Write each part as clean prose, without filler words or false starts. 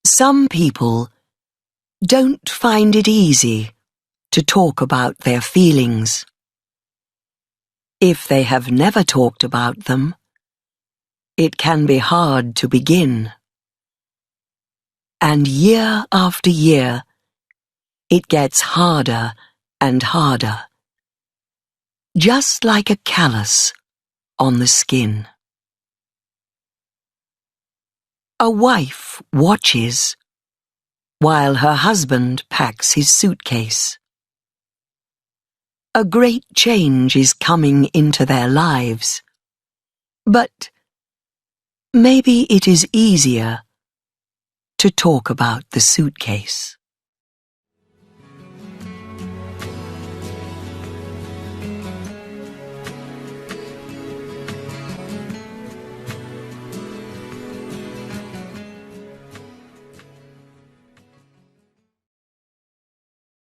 Some people don't find it easy to talk about their feelings. If they have never talked about them, it can be hard to begin. And year after year, it gets harder and harder, just like a callus on the skin. A wife watches while her husband packs his suitcase. A great change is coming into their lives, but maybe it is easier to talk about the suitcase.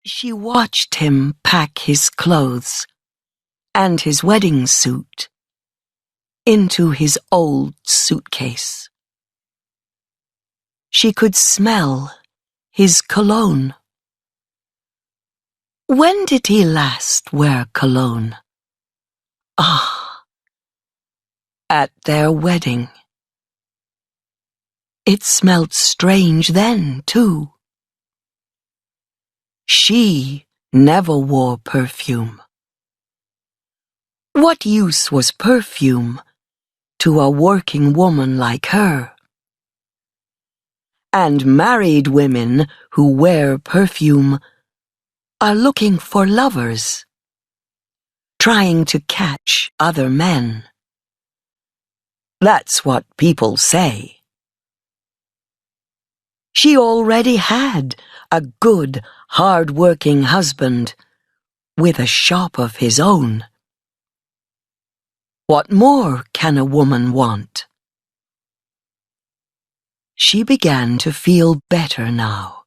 She watched him pack his clothes and his wedding suit into his old suitcase. She could smell his cologne. When did he last wear cologne? Ah, at their wedding. It smelled strange then, too. She never wore perfume. What use was perfume to a working woman like her? And married women who wear perfume are looking for lovers, trying to catch other men. That's what people say. She already had a good, hard-working husband with a shop of his own. What more can a woman want? She began to feel better now,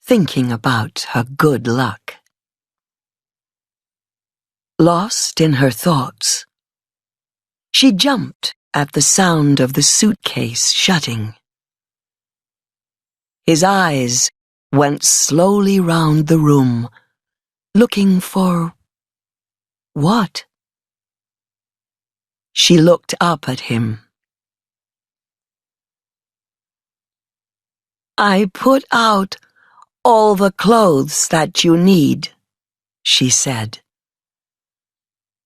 thinking about her good luck. Lost in her thoughts, she jumped at the sound of the suitcase shutting. His eyes went slowly round the room, looking for what? She looked up at him. "I put out all the clothes that you need," she said.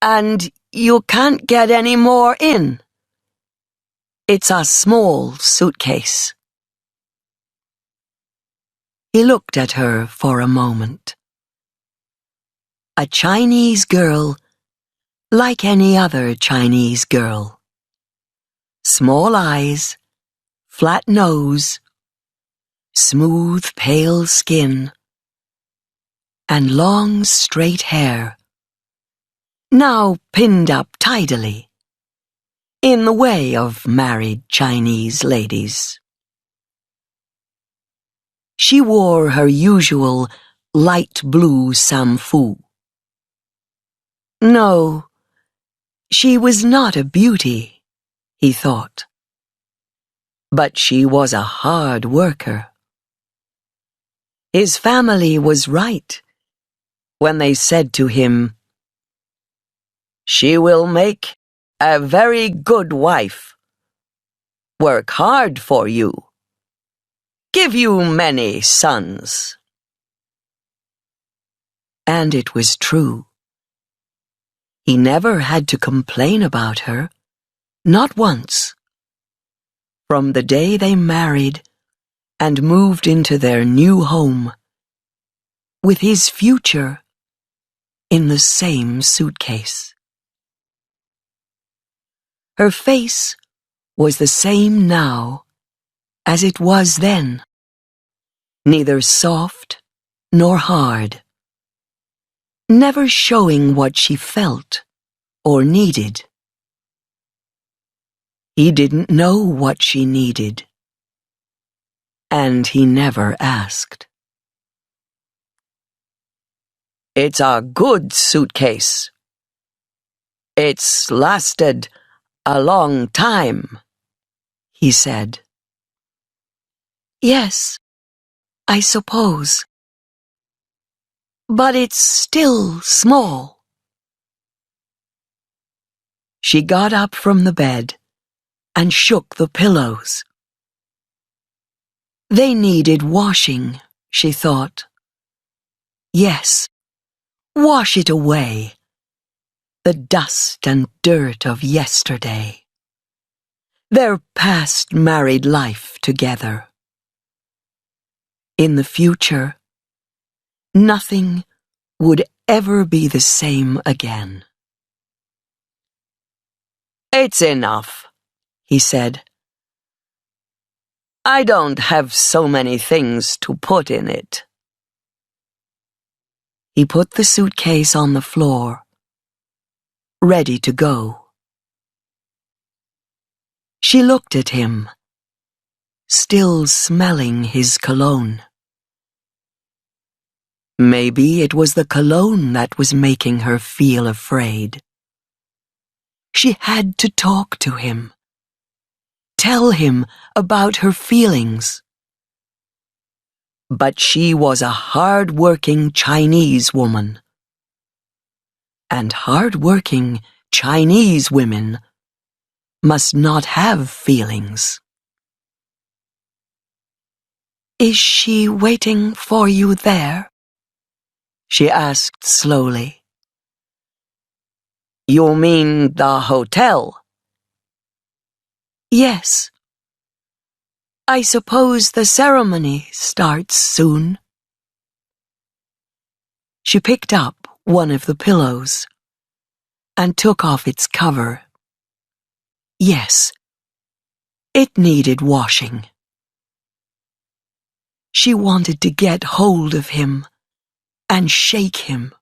"And you can't get any more in. It's a small suitcase." He looked at her for a moment. A Chinese girl like any other Chinese girl. Small eyes, flat nose, smooth pale skin, and long straight hair, now pinned up tidily, in the way of married Chinese ladies. She wore her usual light blue samfu. No, she was not a beauty, he thought. But she was a hard worker. His family was right when they said to him, "She will make a very good wife. Work hard for you. Give you many sons." And it was true. He never had to complain about her, not once. From the day they married and moved into their new home, with his future in the same suitcase. Her face was the same now as it was then, neither soft nor hard, never showing what she felt or needed. He didn't know what she needed, and he never asked. "It's a good suitcase. It's lasted a long time," he said. Yes, I suppose. But it's still small. She got up from the bed and shook the pillows. They needed washing, she thought. Yes, wash it away, the dust and dirt of yesterday. Their past married life together. In the future, nothing would ever be the same again. It's enough, he said. I don't have so many things to put in it. He put the suitcase on the floor, ready to go. She looked at him, still smelling his cologne. Maybe it was the cologne that was making her feel afraid. She had to talk to him, tell him about her feelings. But she was a hard-working Chinese woman. And hard-working Chinese women must not have feelings. Is she waiting for you there? She asked slowly. You mean the hotel? Yes. I suppose the ceremony starts soon. She picked up one of the pillows and took off its cover. Yes, it needed washing. She wanted to get hold of him and shake him,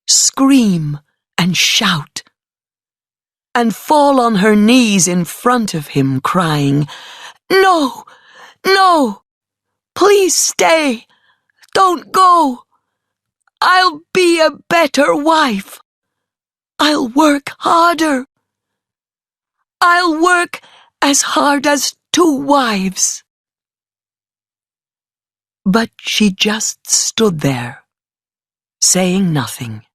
scream and shout, and fall on her knees in front of him, crying, "No, no, please stay, don't go. I'll be a better wife. I'll work harder. I'll work as hard as 2 wives." But she just stood there, saying nothing,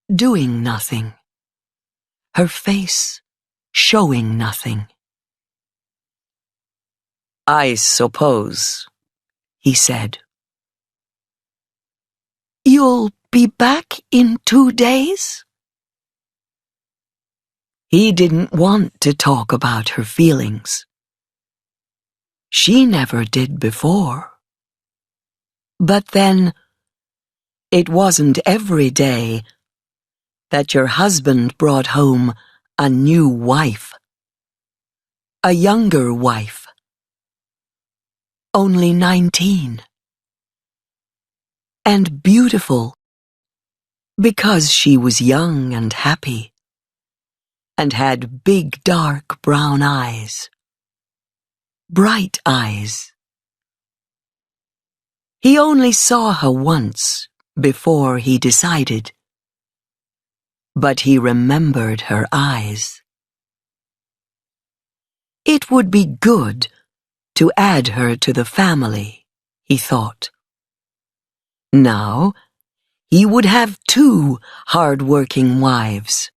doing nothing, her face showing nothing. I suppose, he said. You'll be back in 2 days? He didn't want to talk about her feelings. She never did before. But then, it wasn't every day that your husband brought home a new wife, a younger wife, only 19, and beautiful because she was young and happy and had big dark brown eyes, bright eyes. He only saw her once before he decided, but he remembered her eyes. It would be good to add her to the family, he thought. Now, he would have 2 hard-working wives,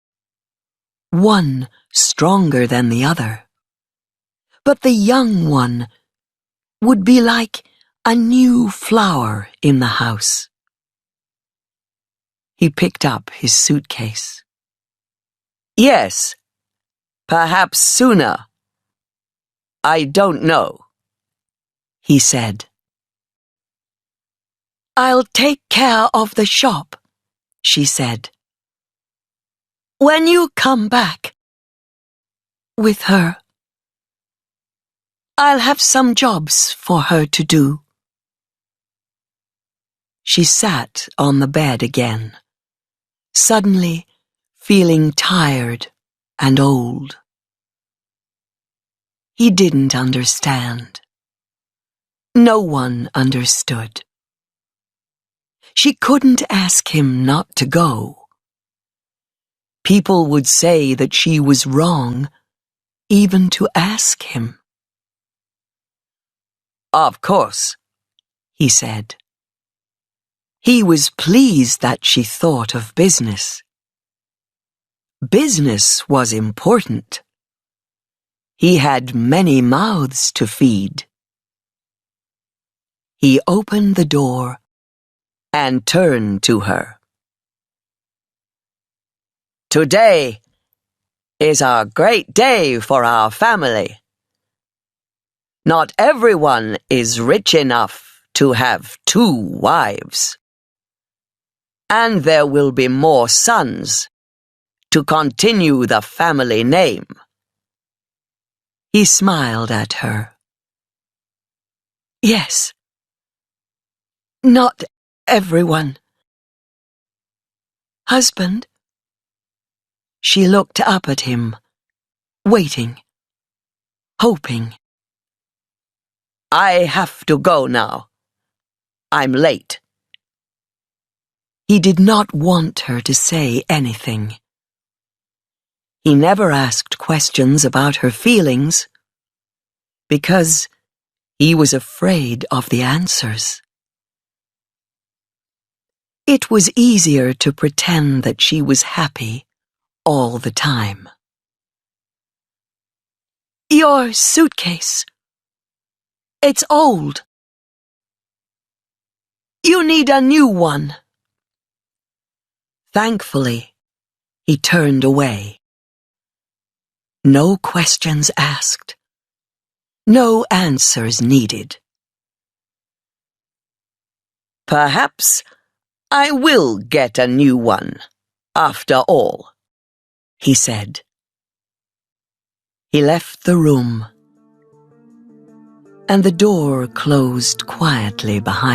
one stronger than the other. But the young one would be like a new flower in the house. He picked up his suitcase. Yes, perhaps sooner. I don't know, he said. I'll take care of the shop, she said. When you come back with her, I'll have some jobs for her to do. She sat on the bed again, suddenly feeling tired and old. He didn't understand. No one understood. She couldn't ask him not to go. People would say that she was wrong even to ask him. Of course, he said. He was pleased that she thought of business. Business was important. He had many mouths to feed. He opened the door and turned to her. Today is a great day for our family. Not everyone is rich enough to have 2 wives. And there will be more sons to continue the family name. He smiled at her. Yes, not everyone. Husband? She looked up at him, waiting, hoping. I have to go now. I'm late. He did not want her to say anything. He never asked questions about her feelings because he was afraid of the answers. It was easier to pretend that she was happy all the time. Your suitcase. It's old. You need a new one. Thankfully, he turned away. No questions asked. No answers needed. Perhaps I will get a new one, after all, he said. He left the room, and the door closed quietly behind him.